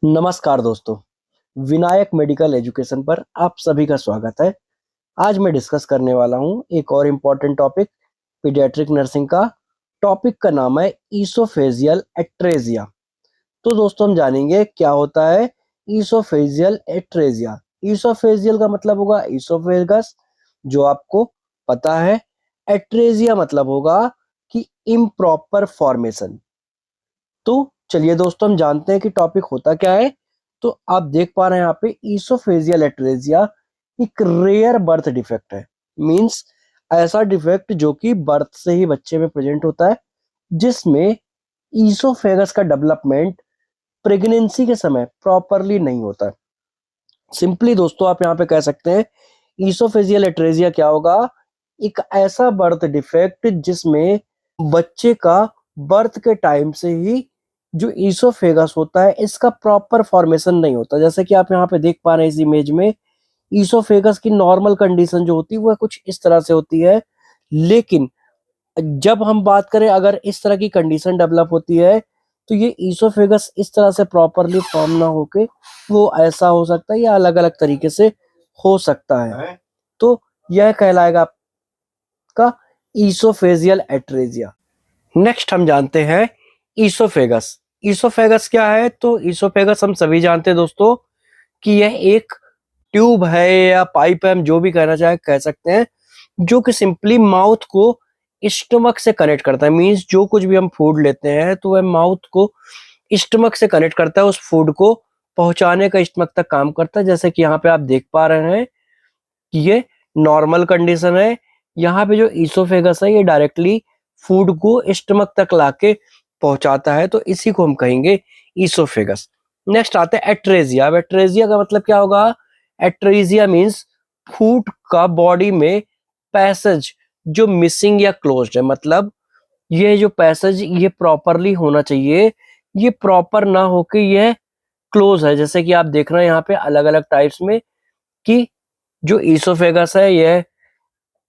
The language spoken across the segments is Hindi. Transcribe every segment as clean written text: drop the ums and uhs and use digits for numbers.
नमस्कार दोस्तों, विनायक मेडिकल एजुकेशन पर आप सभी का स्वागत है। आज मैं डिस्कस करने वाला हूँ एक और इम्पोर्टेंट टॉपिक पीडियाट्रिक नर्सिंग का। टॉपिक का नाम है ईसोफेजियल एट्रेजिया। तो दोस्तों हम जानेंगे क्या होता है ईसोफेजियल एट्रेजिया। ईसोफेजियल का मतलब होगा ईसोफेगस, जो आपको पता है। एट्रेजिया मतलब होगा कि इम्प्रॉपर फॉर्मेशन। तो चलिए दोस्तों हम जानते हैं कि टॉपिक होता क्या है। तो आप देख पा रहे हैं यहाँ पे ईसोफेजियल एट्रेजिया एक रेयर बर्थ डिफेक्ट है। मींस ऐसा डिफेक्ट जो कि बर्थ से ही बच्चे में प्रेजेंट होता है, जिसमें ईसोफेगस का डेवलपमेंट प्रेगनेंसी के समय प्रॉपरली नहीं होता है। सिंपली दोस्तों आप यहाँ पे कह सकते हैं ईसोफेजियल एट्रेजिया क्या होगा, एक ऐसा बर्थ डिफेक्ट जिसमें बच्चे का बर्थ के टाइम से ही जो ईसोफेगस होता है इसका प्रॉपर फॉर्मेशन नहीं होता। जैसे कि आप यहाँ पे देख पा रहे हैं इस इमेज में, ईसोफेगस की नॉर्मल कंडीशन जो होती है वह कुछ इस तरह से होती है। लेकिन जब हम बात करें अगर इस तरह की कंडीशन डेवलप होती है तो ये ईसोफेगस इस तरह से प्रॉपरली फॉर्म ना होके वो ऐसा हो सकता है या अलग अलग तरीके से हो सकता है। तो यह कहलाएगा आपका ईसोफेजियल एट्रेजिया। नेक्स्ट हम जानते हैं ईसोफेगस। ईसोफेगस क्या है? तो ईसोफेगस हम सभी जानते हैं दोस्तों कि यह एक ट्यूब है या पाइप है, हम जो भी कहना चाहे कह सकते हैं, जो कि सिंपली माउथ को स्टमक से कनेक्ट करता है। मींस जो कुछ भी हम फूड लेते हैं तो वह माउथ को स्टमक से कनेक्ट करता है, उस फूड को पहुंचाने का स्टमक तक काम करता है। जैसे कि यहाँ पे आप देख पा रहे हैं कि ये नॉर्मल कंडीशन है। यहाँ पे जो ईसोफेगस है ये डायरेक्टली फूड को स्टमक तक लाके पहुंचाता है, तो इसी को हम कहेंगे ईसोफेगस। नेक्स्ट आते हैं एट्रेजिया। अब एट्रेजिया का मतलब क्या होगा? एट्रेजिया मींस फूड का बॉडी में पैसेज जो मिसिंग या क्लोज्ड है। मतलब ये जो पैसेज ये प्रॉपरली होना चाहिए, ये प्रॉपर ना होके यह क्लोज है। जैसे कि आप देख रहे हैं यहाँ पे अलग अलग टाइप्स में कि जो ईसोफेगस है यह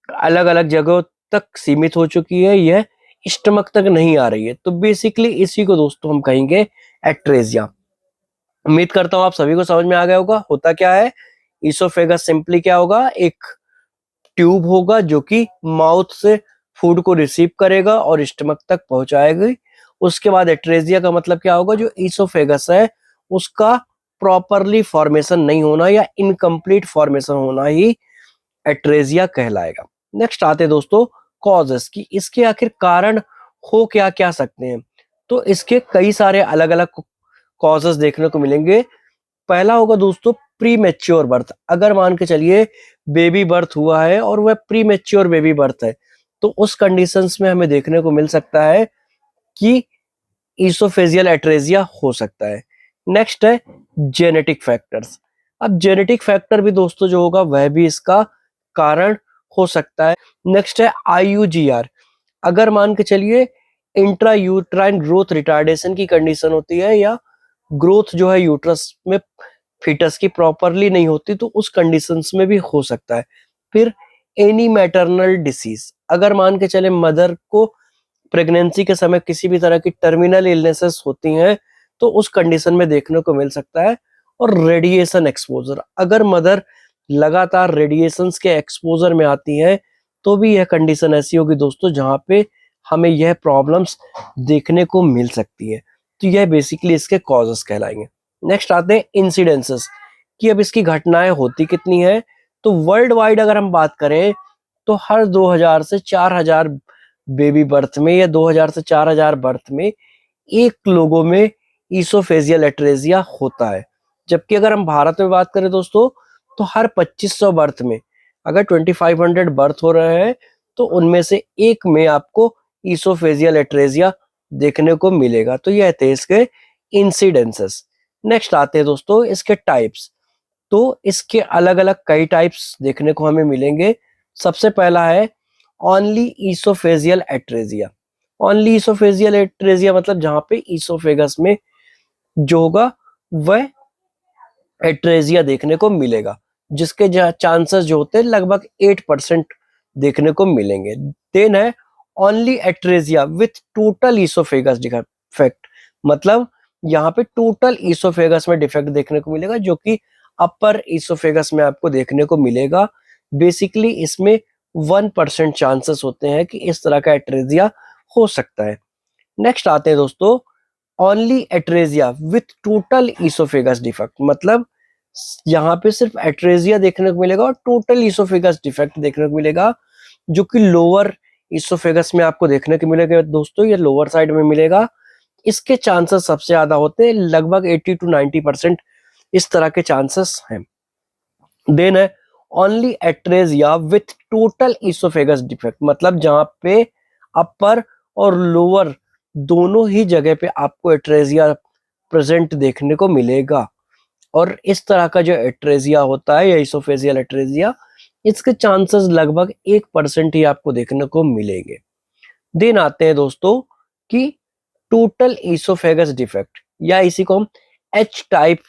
अलग अलग जगहों तक सीमित हो चुकी है, यह स्टमक तक नहीं आ रही है। तो बेसिकली इसी को दोस्तों हम कहेंगे एट्रेजिया। उम्मीद करता हूं आप सभी को समझ में आ गया होगा होता क्या है। ईसोफेगस सिंपली क्या होगा, एक ट्यूब होगा जो कि माउथ से फूड को रिसीव करेगा और स्टमक तक पहुंचाएगी। उसके बाद एट्रेजिया का मतलब क्या होगा, जो ईसोफेगस है उसका प्रॉपरली फॉर्मेशन नहीं होना या इनकम्प्लीट फॉर्मेशन होना ही एट्रेजिया कहलाएगा। नेक्स्ट आते हैं दोस्तों कॉजेस की, इसके आखिर कारण हो क्या क्या सकते हैं। तो इसके कई सारे अलग अलग कॉजेस देखने को मिलेंगे। पहला होगा दोस्तों प्री मैच्योर बर्थ। अगर मान के चलिए बेबी बर्थ हुआ है और वह प्री मैच्योर बेबी बर्थ है, तो उस कंडीशंस में हमें देखने को मिल सकता है कि ईसोफेजियल एट्रेजिया हो सकता है। नेक्स्ट है जेनेटिक फैक्टर्स। अब जेनेटिक फैक्टर भी दोस्तों जो होगा वह भी इसका कारण हो सकता है। नेक्स्ट है आईयूजीआर। अगर मान के चलिए इंट्रा यूट्राइन ग्रोथ रिटार्डेशन की कंडीशन होती है या ग्रोथ जो है यूट्रस में फीटस की प्रॉपरली नहीं होती, तो उस कंडीशंस में भी हो सकता है। फिर एनी मैटरनल डिसीज। अगर मान के चले मदर को प्रेगनेंसी के समय किसी भी तरह की टर्मिनल इलनेसेस होती हैं, तो उस कंडीशन में देखने को मिल सकता है। और रेडिएशन एक्सपोजर, अगर मदर लगातार रेडिएशंस के एक्सपोजर में आती है तो भी यह कंडीशन ऐसी होगी दोस्तों जहां पे हमें यह प्रॉब्लम्स देखने को मिल सकती है। तो यह बेसिकली इसके कॉजेस कहलाएंगे। नेक्स्ट आते हैं इंसिडेंसेस कि अब इसकी घटनाएं होती कितनी है। तो वर्ल्ड वाइड अगर हम बात करें तो हर 2000 से 4000 बेबी बर्थ में या 2000 से 4000 बर्थ में एक लोगों में ईसोफेजियल एट्रेजिया होता है। जबकि अगर हम भारत में बात करें दोस्तों तो हर 2500 बर्थ में अगर 2500 बर्थ हो रहे हैं तो उनमें से एक में आपको ईसोफेजियल एट्रेजिया देखने को मिलेगा। तो यह थे इसके इंसिडेंसेस। नेक्स्ट आते हैं दोस्तों इसके टाइप्स। तो इसके अलग अलग कई टाइप्स देखने को हमें मिलेंगे। सबसे पहला है only oesophageal atresia. Only oesophageal atresia मतलब जहां पे ईसोफेगस में जो होगा वह एट्रेजिया देखने को मिलेगा, जिसके चांसेस जो होते हैं लगभग 8% देखने को मिलेंगे। देन है only atresia with total oesophagus defect. मतलब यहाँ पे टोटल ईसोफेगस में डिफेक्ट देखने को मिलेगा, जो कि अपर ईसोफेगस में आपको देखने को मिलेगा। बेसिकली इसमें 1% चांसेस होते हैं कि इस तरह का एट्रेजिया हो सकता है। नेक्स्ट आते हैं दोस्तों, only atresia with total oesophagus defect, मतलब यहाँ पे सिर्फ एट्रेजिया देखने को मिलेगा और टोटल ईसोफेगस डिफेक्ट देखने को मिलेगा, जो कि लोअर ईसोफेगस में आपको देखने को मिलेगा दोस्तों, ये लोअर साइड में मिलेगा। इसके चांसेस सबसे ज्यादा होते हैं, लगभग 80 to 90% इस तरह के चांसेस हैं। देन है only atresia with total oesophagus defect, मतलब जहां पे अपर और लोअर दोनों ही जगह पे आपको एट्रेजिया प्रेजेंट देखने को मिलेगा। और इस तरह का जो एट्रेजिया होता है या ईसोफेजियल एट्रेजिया, इसके चांसेस लगभग 1% ही आपको देखने को मिलेंगे। देन आते हैं दोस्तों कि टोटल ईसोफेगस डिफेक्ट, या इसी को हम एच टाइप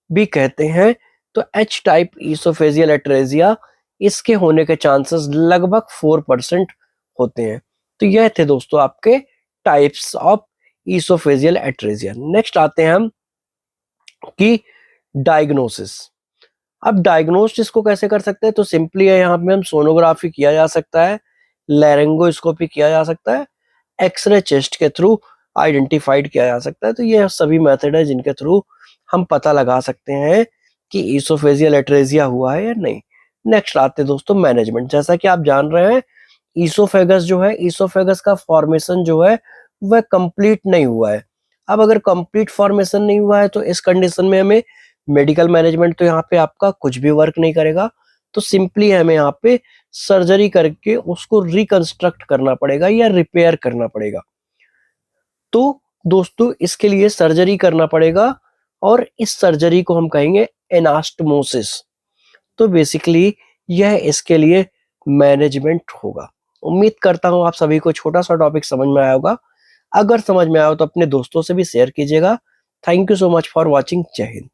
भी कहते हैं। तो एच टाइप ईसोफेजियल एट्रेजिया, इसके होने के चांसेस लगभग 4% होते हैं। तो यह थे दोस्तों आपके types of oesophageal atresia. Next आते हैं हम कि डायग्नोसिस। अब डायग्नोस इसको कैसे कर सकते हैं, तो सिंपली है, यहाँ पे हम सोनोग्राफी किया जा सकता है, लैरिंगोस्कोपी किया जा सकता है, एक्सरे चेस्ट के थ्रू आइडेंटिफाइड किया जा सकता है। तो ये सभी मेथड है जिनके थ्रू हम पता लगा सकते हैं कि ईसोफेजियल एट्रेजिया हुआ है या नहीं। नेक्स्ट आते हैं दोस्तों मैनेजमेंट। जैसा कि आप जान रहे हैं, ईसोफेगस जो है, ईसोफेगस का फॉर्मेशन जो है वह कंप्लीट नहीं हुआ है। अब अगर कंप्लीट फॉर्मेशन नहीं हुआ है तो इस कंडीशन में हमें मेडिकल मैनेजमेंट तो यहाँ पे आपका कुछ भी वर्क नहीं करेगा। तो सिंपली हमें यहाँ पे सर्जरी करके उसको रिकंस्ट्रक्ट करना पड़ेगा या रिपेयर करना पड़ेगा। तो दोस्तों इसके लिए सर्जरी करना पड़ेगा और इस सर्जरी को हम कहेंगे एनास्टमोसिस। तो बेसिकली यह इसके लिए मैनेजमेंट होगा। उम्मीद करता हूं आप सभी को छोटा सा टॉपिक समझ में आया होगा। अगर समझ में आया हो तो अपने दोस्तों से भी शेयर कीजिएगा। Thank you so much for watching. जय हिंद।